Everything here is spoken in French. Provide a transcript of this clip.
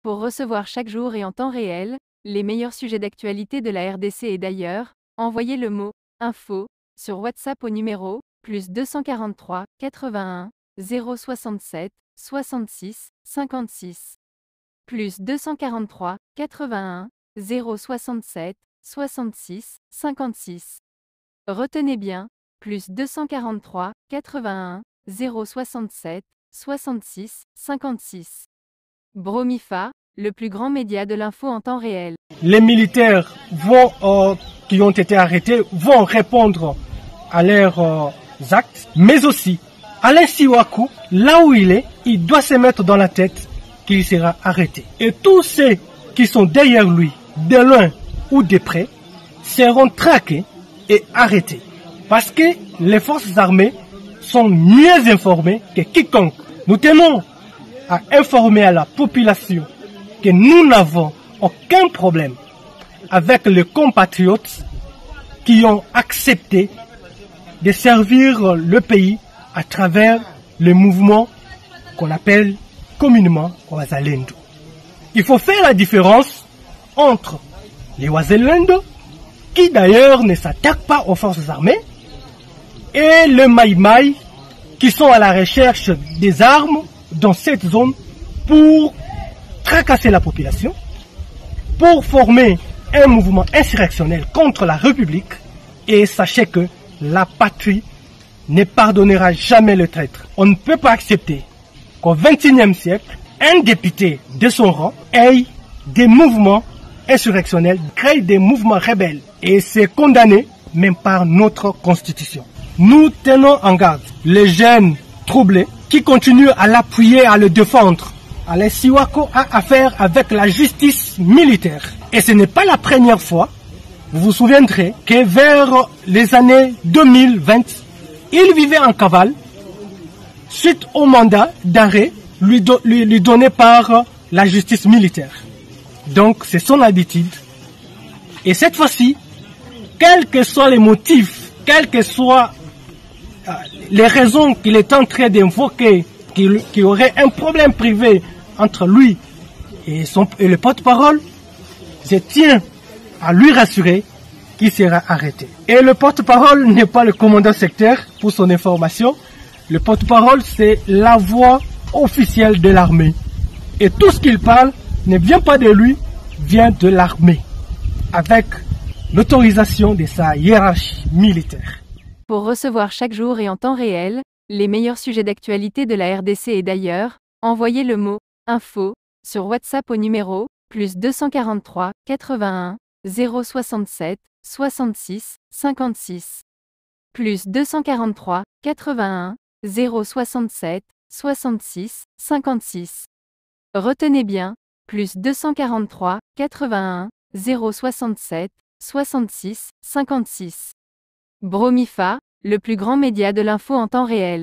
Pour recevoir chaque jour et en temps réel, les meilleurs sujets d'actualité de la RDC et d'ailleurs, envoyez le mot info sur WhatsApp au numéro +243 81 067 66 56. +243 81 067 66 56. Retenez bien, +243 81 067 66 56. Bromifa, le plus grand média de l'info en temps réel. Les militaires qui ont été arrêtés vont répondre à leurs actes, mais aussi Alain Siwaku, là où il doit se mettre dans la tête qu'il sera arrêté. Et tous ceux qui sont derrière lui, de loin ou de près, seront traqués et arrêtés. Parce que les forces armées sont mieux informées que quiconque. Nous tenons à informer à la population que nous n'avons aucun problème avec les compatriotes qui ont accepté de servir le pays à travers le mouvement qu'on appelle communément Wazalendo. Il faut faire la différence entre les Wazalendo, qui d'ailleurs ne s'attaquent pas aux forces armées, et les Maïmaï, qui sont à la recherche des armes dans cette zone pour tracasser la population, pour former un mouvement insurrectionnel contre la République. Et sachez que la patrie ne pardonnera jamais le traître. On ne peut pas accepter qu'au XXIe siècle, un député de son rang ait des mouvements insurrectionnels, crée des mouvements rebelles. Et c'est condamné même par notre constitution. Nous tenons en garde les jeunes troublés qui continuent à l'appuyer, à le défendre. Alain Siwaku a affaire avec la justice militaire. Et ce n'est pas la première fois. Vous vous souviendrez que vers les années 2020, il vivait en cavale suite au mandat d'arrêt lui donné par la justice militaire. Donc c'est son habitude. Et cette fois-ci, quels que soient les motifs, quelles que soient les raisons qu'il est en train d'invoquer, qu'il y aurait un problème privé entre lui et le porte-parole, je tiens à lui rassurer qu'il sera arrêté. Et le porte-parole n'est pas le commandant secteur, pour son information. Le porte-parole, c'est la voix officielle de l'armée. Et tout ce qu'il parle ne vient pas de lui, vient de l'armée, avec l'autorisation de sa hiérarchie militaire. Pour recevoir chaque jour et en temps réel, les meilleurs sujets d'actualité de la RDC et d'ailleurs, envoyez le mot info sur WhatsApp au numéro +243 81 067 66 56. +243 81 067 66 56. Retenez bien, +243 81 067 66 56. Bromifa, le plus grand média de l'info en temps réel.